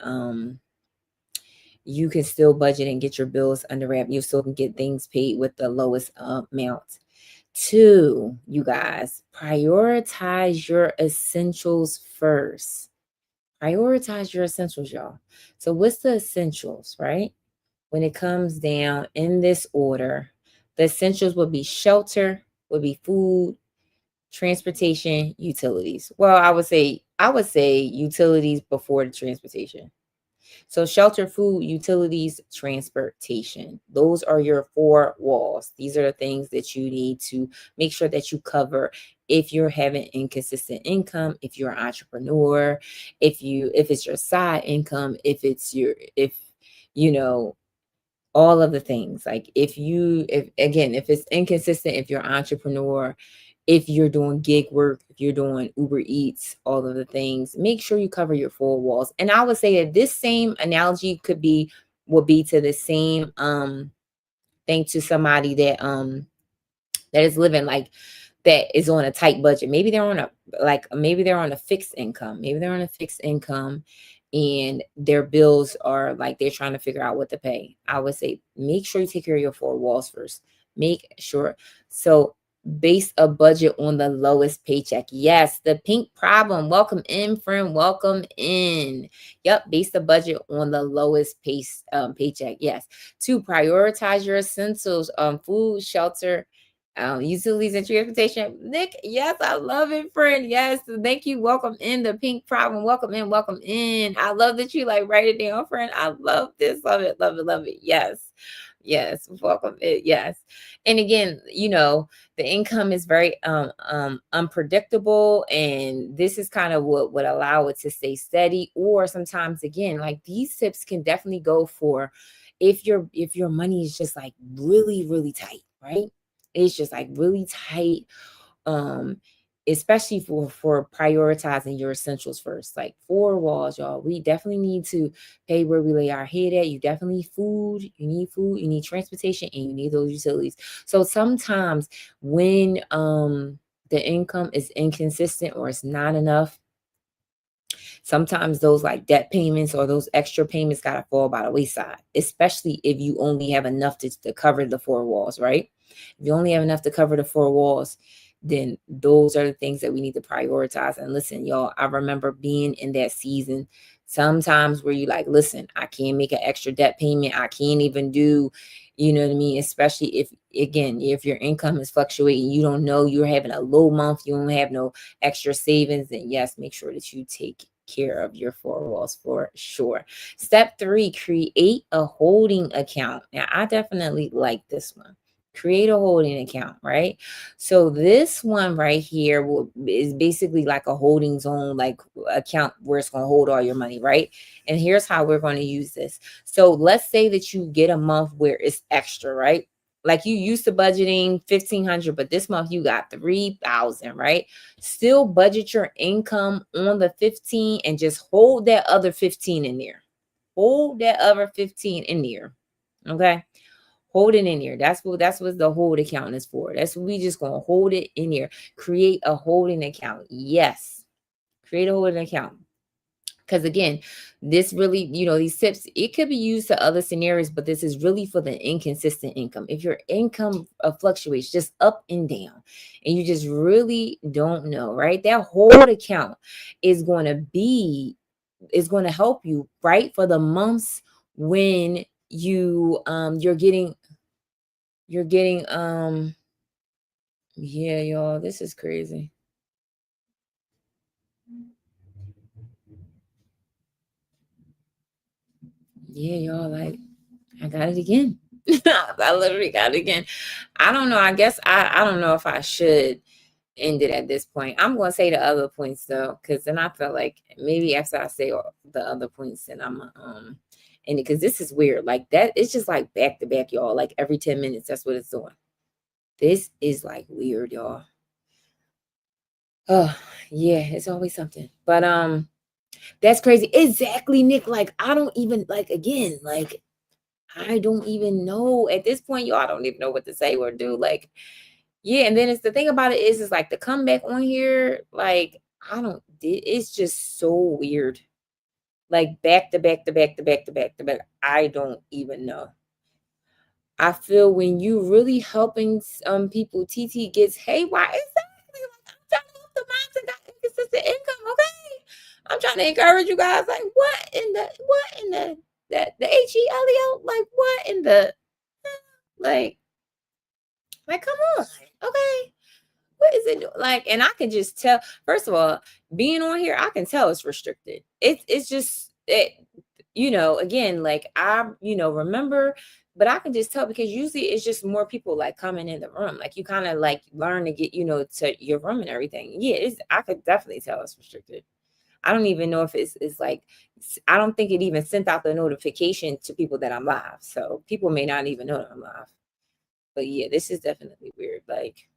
still budget and get your bills under wrap. You still can get things paid with the lowest amount. Two, you guys, prioritize your essentials first. Prioritize your essentials, y'all. So what's the essentials, right? When it comes down in this order, the essentials would be shelter, would be food, transportation, utilities. Well, I would say utilities before the transportation. So shelter, food, utilities, transportation. Those are your four walls. These are the things that you need to make sure that you cover if you're having inconsistent income, if you're an entrepreneur, if it's your side income, if you know all of the things. Like, if it's inconsistent, if you're an entrepreneur, if you're doing gig work, if you're doing Uber Eats, all of the things, make sure you cover your four walls. And I would say that this same analogy would be to the same thing to somebody that is living, like, that is on a tight budget. Maybe they're on a fixed income. Maybe they're on a fixed income, and their bills are, like, they're trying to figure out what to pay. I would say, make sure you take care of your four walls first. Make sure. So base a budget on the lowest paycheck. Yes, the pink problem. Welcome in, friend. Welcome in. Yep, base the budget on the lowest paycheck. Yes. To prioritize your essentials, food, shelter, utilities, and transportation. Nick, yes, I love it, friend. Yes, thank you. Welcome in, the pink problem. Welcome in, welcome in. I love that you, like, write it down, friend. I love this. Love it, love it, love it. Yes, welcome it. Yes. And again, the income is very unpredictable, and this is kind of what would allow it to stay steady. Or sometimes, again, like, these tips can definitely go for if your money is just, like, really, really tight, right? It's just, like, really tight, um especially for prioritizing your essentials first. Like, four walls, y'all, we definitely need to pay where we lay our head at. You definitely food, you need transportation, and you need those utilities. So sometimes when the income is inconsistent, or it's not enough, sometimes those, like, debt payments or those extra payments gotta fall by the wayside, especially if you only have enough to cover the four walls, right? If you only have enough to cover the four walls, then those are the things that we need to prioritize. And listen, y'all, I remember being in that season Sometimes where you like, listen, I can't make an extra debt payment. I can't even do, you know what I mean? Especially if, again, if your income is fluctuating, you don't know, you're having a low month, you don't have no extra savings, then yes, make sure that you take care of your four walls for sure. Step 3, create a holding account. Now, I definitely like this one. Create a holding account, right? So this one right here is basically like a holding zone, like account where it's going to hold all your money, right? And here's how we're going to use this. So let's say that you get a month where it's extra, right? Like you used to budgeting 1,500, but this month you got 3,000, right? Still budget your income on the 15 and just hold that other 15 in there. Hold that other 15 in there. Okay. Hold it in there. That's what the hold account is for. That's what we just gonna hold it in there. Create a holding account. Yes. Create a holding account. Because again, this really, these tips, it could be used to other scenarios, but this is really for the inconsistent income. If your income fluctuates just up and down, and you just really don't know, right? That hold account is going to help you, right? For the months when you're getting yeah, y'all, this is crazy. Yeah, y'all, like, I got it again. I literally got it again. I don't know. I guess I don't know if I should end it at this point. I'm gonna say the other points though, because then I feel like maybe after I say all the other points, then I'm and because this is weird. Like that, it's just like back to back, y'all. Like every 10 minutes, that's what it's doing. This is like weird, y'all. Oh, yeah, it's always something. But that's crazy. Exactly, Nick. Like, I don't even like again, like I don't even know at this point, y'all. I don't even know what to say or do. Like, yeah, and then it's the thing about it is like the comeback on here, like, it's just so weird. Like back to back to back to back to back to back. I don't even know. I feel when you really helping some people, TT gets haywire. Exactly. Like I'm trying to help the moms and got inconsistent income. Okay. I'm trying to encourage you guys. Like what in the that the HELEO? Like what in the like come on. Okay. What is it like? And I can just tell, first of all, being on here, I can tell it's restricted. It's just again, like remember, but I can just tell because usually it's just more people like coming in the room. Like you kind of like learn to get, to your room and everything. Yeah, I could definitely tell it's restricted. I don't even know if it's like I don't think it even sent out the notification to people that I'm live. So people may not even know that I'm live. But yeah, this is definitely weird. Like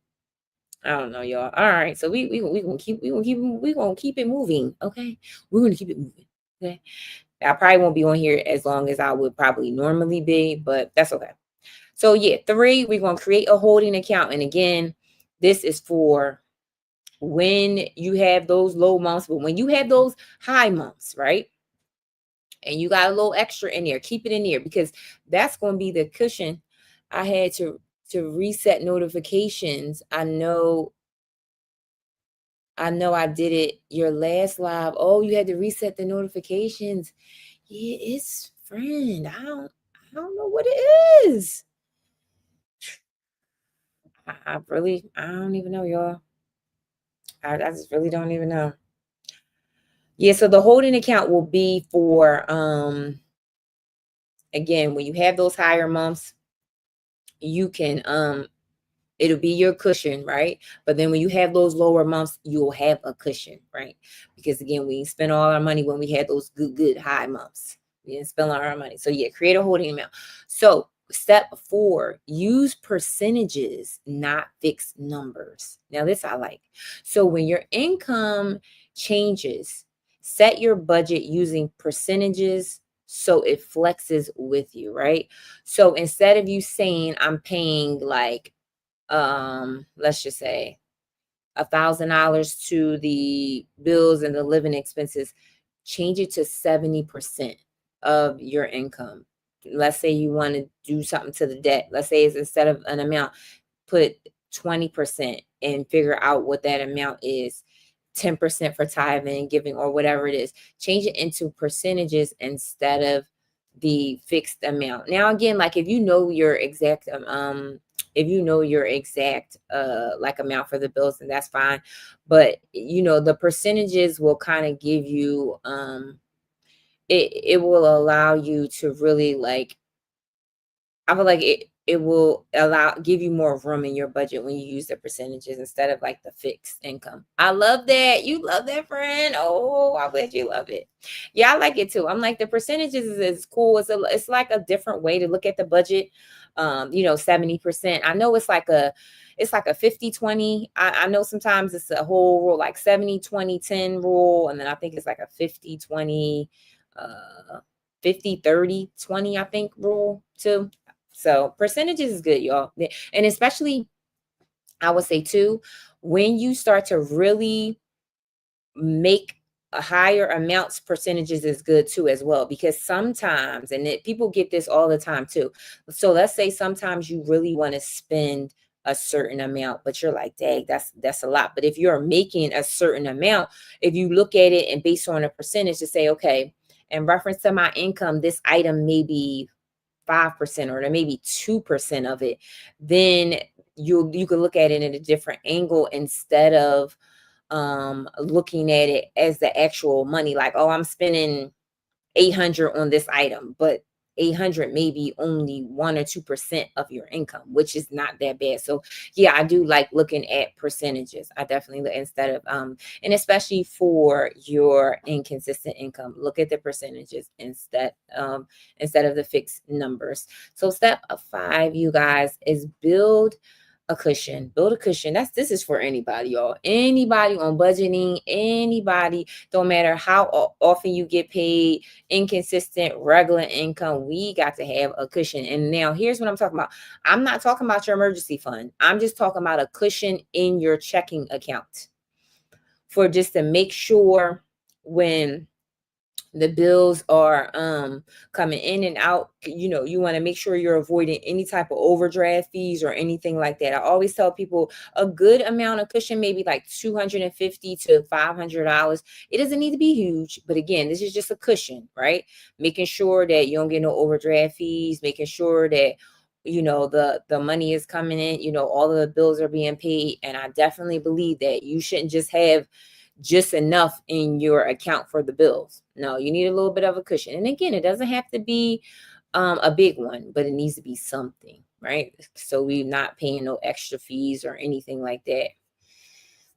I don't know, y'all. All right, so we gonna keep it moving. Okay, we're gonna keep it moving. Okay, I probably won't be on here as long as I would probably normally be, but that's okay. So yeah, 3, we're gonna create a holding account, and again, this is for when you have those low months, but when you have those high months, right? And you got a little extra in there, keep it in there because that's gonna be the cushion. I had to reset notifications. I know I did it your last live. Oh, you had to reset the notifications. Yeah, it's friend. I don't know what it is. I don't even know, y'all. I just really don't even know. Yeah, so the holding account will be for again, when you have those higher months, you can it'll be your cushion, right? But then when you have those lower months, you'll have a cushion, right? Because again, we spend all our money when we had those good high months. We didn't spend all our money. So yeah, create a holding amount. So step 4, use percentages, not fixed numbers. Now this I like. So when your income changes, set your budget using percentages so it flexes with you, right? So instead of you saying I'm paying like let's just say $1,000 to the bills and the living expenses, change it to 70% of your income. Let's say you want to do something to the debt. Let's say it's instead of an amount, put 20% and figure out what that amount is. 10% for tithing, giving, or whatever it is. Change it into percentages instead of the fixed amount. Now, again, like if you know your exact like amount for the bills, then that's fine. But the percentages will kind of give you it will allow you to really like, I feel like it will give you more room in your budget when you use the percentages instead of like the fixed income. I love that. You love that, friend. Oh, I bet you love it. Yeah, I like it too. I'm like, the percentages is cool. It's like a different way to look at the budget. 70%. I know it's like a 50-20. I know sometimes it's a whole rule, like 70-20-10 rule. And then I think it's like a 50-20, 50-30-20, I think, rule too. So percentages is good, y'all. And especially, I would say too, when you start to really make a higher amounts, percentages is good too as well. Because sometimes, and people get this all the time too. So let's say sometimes you really want to spend a certain amount, but you're like, dang, that's a lot. But if you're making a certain amount, if you look at it and based on a percentage to say, okay, in reference to my income, this item may be 5% or maybe 2% of it, then you can look at it in a different angle instead of looking at it as the actual money, like, oh, I'm spending 800 on this item, but 800 may be only 1 or 2% of your income, which is not that bad. So yeah, I do like looking at percentages. I definitely look instead of and especially for your inconsistent income, look at the percentages instead of the fixed numbers. So step 5, you guys, is build a cushion. Build a cushion. This is for anybody, y'all. Anybody on budgeting, anybody, don't matter how often you get paid, inconsistent, regular income, we got to have a cushion. And now here's what I'm talking about. I'm not talking about your emergency fund. I'm just talking about a cushion in your checking account for just to make sure when the bills are coming in and out, you want to make sure you're avoiding any type of overdraft fees or anything like that. I always tell people a good amount of cushion, maybe like $250 to $500. It doesn't need to be huge, but again, this is just a cushion, right? Making sure that you don't get no overdraft fees, making sure that the money is coming in, all of the bills are being paid. And I definitely believe that you shouldn't just have just enough in your account for the bills. No, you need a little bit of a cushion. And again, it doesn't have to be a big one, but it needs to be something, right? So we're not paying no extra fees or anything like that.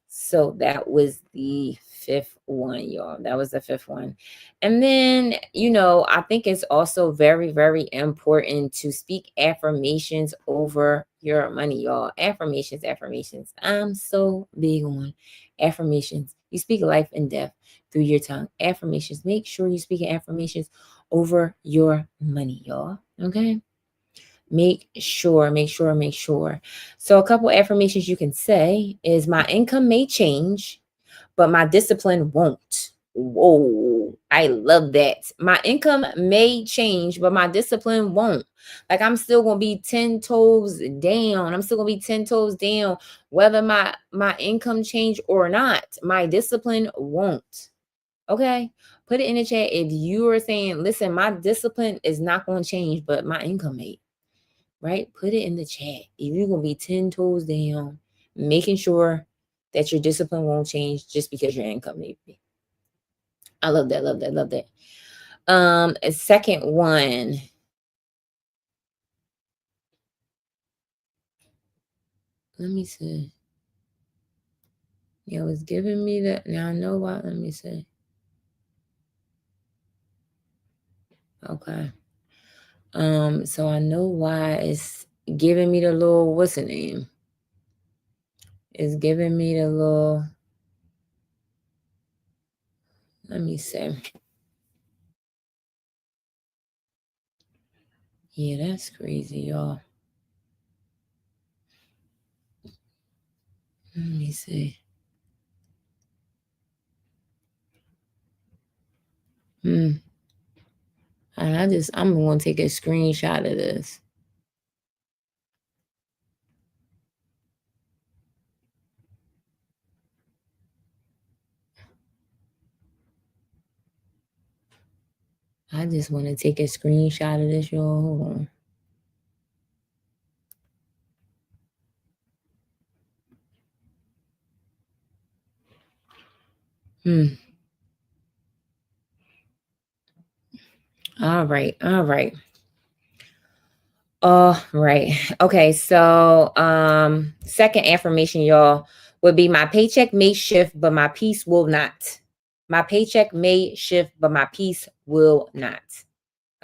So that was the 5th one, y'all. That was the 5th one. And then, I think it's also very, very important to speak affirmations over your money, y'all. Affirmations, affirmations. I'm so big on affirmations. You speak life and death through your tongue. Affirmations. Make sure you speak affirmations over your money, y'all. Okay? Make sure, make sure, make sure. So a couple affirmations you can say is, my income may change, but my discipline won't. Whoa, I love that. My income may change, but my discipline won't. Like, I'm still gonna be 10 toes down. I'm still gonna be 10 toes down, whether my income change or not. My discipline won't. Okay. Put it in the chat if you are saying, listen, my discipline is not gonna change, but my income may. Right? Put it in the chat. If you're going to be 10 toes down, making sure that your discipline won't change just because your income may be. I love that, love that, love that. A second one. Let me see. Yeah, it was giving me that. Now I know why. Let me see. Okay. So I know why it's giving me the little, what's the name? It's giving me the little, let me see. Yeah, that's crazy, y'all. Let me see. And I'm going to take a screenshot of this. I just want to take a screenshot of this, y'all. Hold on. Hmm. All right. All right. All right. Okay. So, second affirmation, y'all, would be my paycheck may shift, but my peace will not. My paycheck may shift, but my peace will not.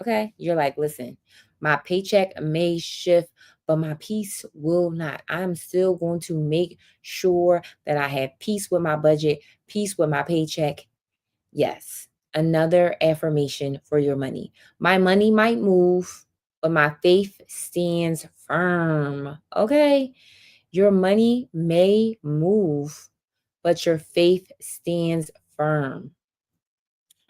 Okay. You're like, listen, my paycheck may shift, but my peace will not. I'm still going to make sure that I have peace with my budget, peace with my paycheck. Yes. Another affirmation for your money. My money might move, but my faith stands firm. Okay. Your money may move, but your faith stands firm.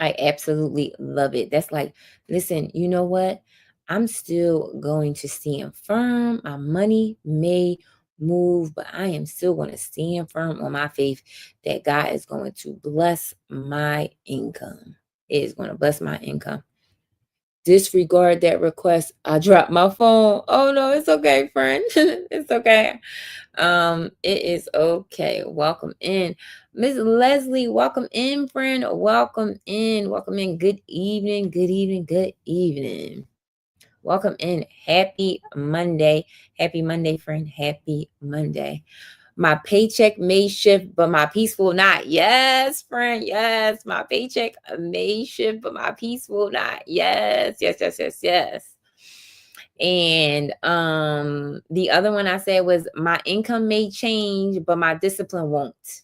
I absolutely love it. That's like, listen, you know what? I'm still going to stand firm. My money may move, but I am still going to stand firm on my faith that God is going to bless my income. It is going to bless my income. Disregard that request. I dropped my phone. Oh no, it's okay, friend. It's okay. It is okay. Welcome in. Miss Leslie, welcome in, friend. Welcome in. Welcome in. Good evening. Good evening. Good evening. Welcome in. Happy Monday. Happy Monday, friend. Happy Monday. My paycheck may shift, but my peace will not. Yes, friend. Yes. My paycheck may shift, but my peace will not. Yes. Yes. Yes. Yes. Yes. And the other one I said was my income may change, but my discipline won't.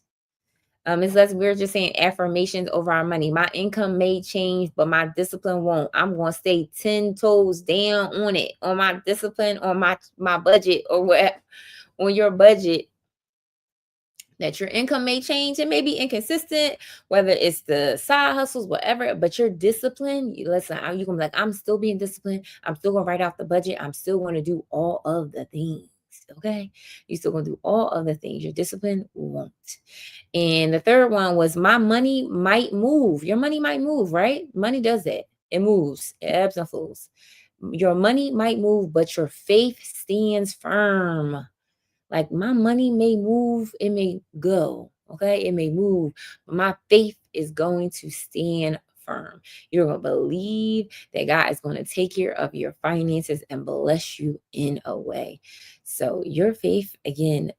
It's less we're just saying affirmations over our money. My income may change, but my discipline won't. I'm gonna stay 10 toes down on it, on my discipline, on my budget, or what on your budget. That your income may change, it may be inconsistent, whether it's the side hustles, whatever, but your discipline, listen, you can be like, I'm still being disciplined. I'm still going to write out the budget. I'm still going to do all of the things. Okay. You're still going to do all of the things. Your discipline won't. And the third one was my money might move. Your money might move, right? Money does that. It moves. It ebbs and flows. Your money might move, but your faith stands firm. Like my money may move, it may go, okay? It may move, but my faith is going to stand firm. You're going to believe that God is going to take care of your finances and bless you in a way. So your faith, again,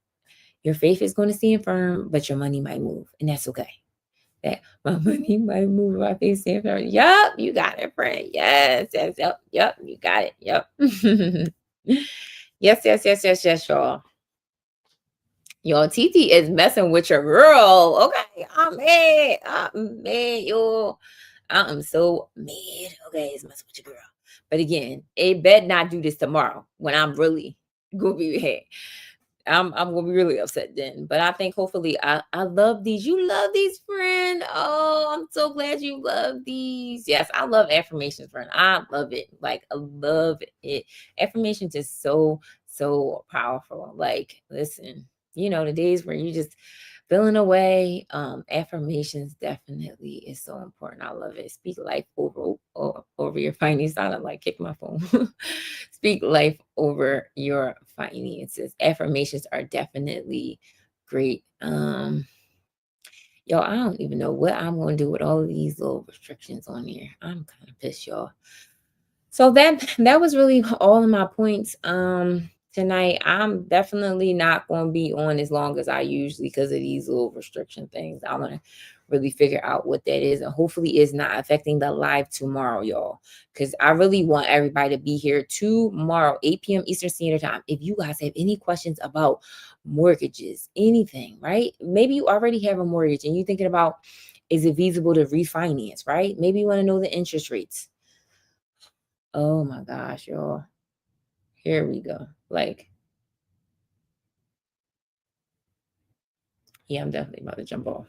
your faith is going to stand firm, but your money might move, and that's okay. That my money might move, my faith stand firm. Yup, you got it, friend. Yes, yes, yep, you got it. Yep. Yes, yes, yes, yes, yes, y'all. Yo, TT is messing with your girl. Okay, I'm mad. I'm mad, yo. I am so mad. Okay, it's messing with your girl. But again, it bet not do this tomorrow when I'm really gonna be mad. I'm gonna be really upset then. But I think hopefully I love these. You love these, friend. Oh, I'm so glad you love these. Yes, I love affirmations, friend. I love it. Like I love it. Affirmations is so powerful. Like, listen, the days where you just feeling away, affirmations definitely is so important. I love it. Speak life over your finances. I don't like kick my phone. Speak life over your finances. Affirmations are definitely great. Y'all, I don't even know what I'm gonna do with all of these little restrictions on here. I'm kind of pissed, y'all. So that was really all of my points tonight. I'm definitely not going to be on as long as I usually because of these little restriction things. I want to really figure out what that is, and hopefully it's not affecting the live tomorrow, y'all, because I really want everybody to be here tomorrow 8 p.m. Eastern Standard Time. If you guys have any questions about mortgages, anything, right? Maybe you already have a mortgage and you're thinking about, is it feasible to refinance, right? Maybe you want to know the interest rates. Oh my gosh, y'all. Here we go. Like, yeah, I'm definitely about to jump off.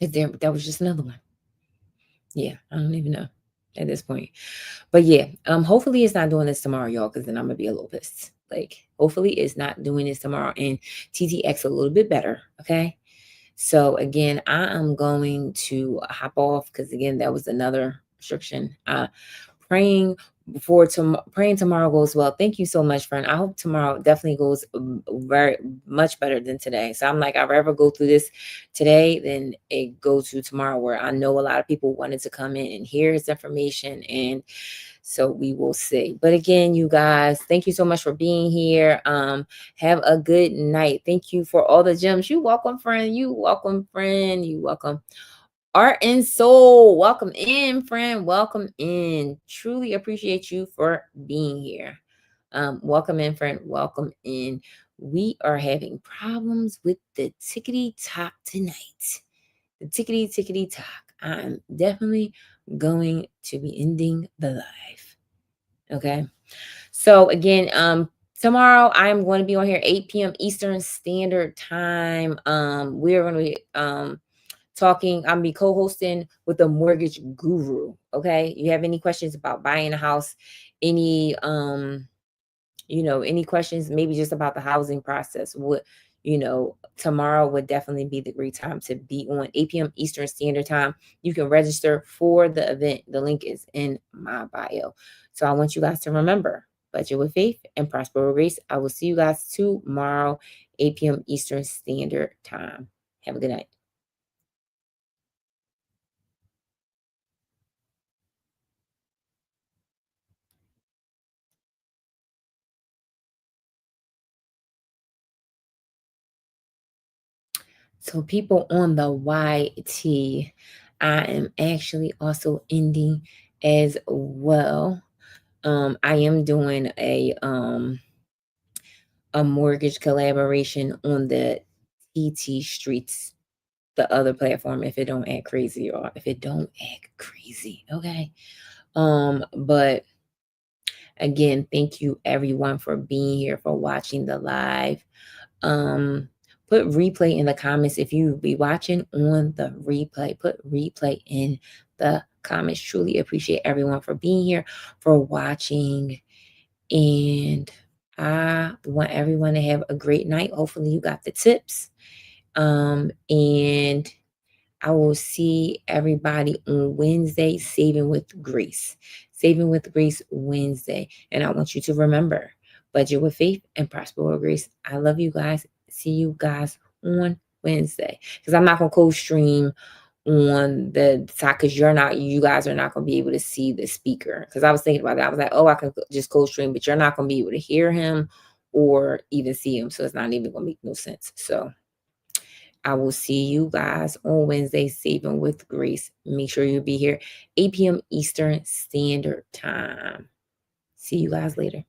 That was just another one. Yeah, I don't even know at this point. But yeah, hopefully it's not doing this tomorrow, y'all, because then I'm gonna be a little pissed. Like, hopefully it's not doing this tomorrow and TTX a little bit better. Okay. So again, I am going to hop off because again, that was another restriction. Praying praying tomorrow goes well. Thank you so much, friend. I hope tomorrow definitely goes very much better than today. So I'm like, I'd rather go through this today than it go to tomorrow, where I know a lot of people wanted to come in and hear this information. And so we will see. But again, you guys, thank you so much for being here. Have a good night. Thank you for all the gems. You welcome, friend. You welcome, friend. You welcome. Art and Soul, welcome in, friend. Welcome in. Truly appreciate you for being here. Welcome in, friend. Welcome in. We are having problems with the tickety talk tonight. The tickety talk. I'm definitely going to be ending the live. Okay. So again, tomorrow I'm going to be on here 8 p.m. Eastern Standard Time. We're going to be talking. I'm gonna be co-hosting with a mortgage guru. Okay. You have any questions about buying a house, any any questions, maybe just about the housing process, tomorrow would definitely be the great time to be on 8 p.m. Eastern Standard Time. You can register for the event. The link is in my bio. So I want you guys to remember, budget with faith and prosper with grace. I will see you guys tomorrow, 8 p.m. Eastern Standard Time. Have a good night. So people on the YT, I am actually also ending as well. I am doing a mortgage collaboration on the TT Streets, the other platform, if it don't act crazy or if it don't act crazy. Okay. But again, thank you everyone for being here, for watching the live. Put replay in the comments if you be watching on the replay. Put replay in the comments. Truly appreciate everyone for being here, for watching, and I want everyone to have a great night. Hopefully you got the tips. And I will see everybody on Wednesday, Saving with Grace. Saving with Grace Wednesday. And I want you to remember, budget with faith and prosper with grace. I love you guys. See you guys on Wednesday. Because I'm not going to co-stream on the side, because you guys are not going to be able to see the speaker. Because I was thinking about that. I was like, oh, I could just co-stream, but you're not going to be able to hear him or even see him. So it's not even going to make no sense. So I will see you guys on Wednesday, Saving with Grace. Make sure you be here 8 p.m. Eastern Standard Time. See you guys later.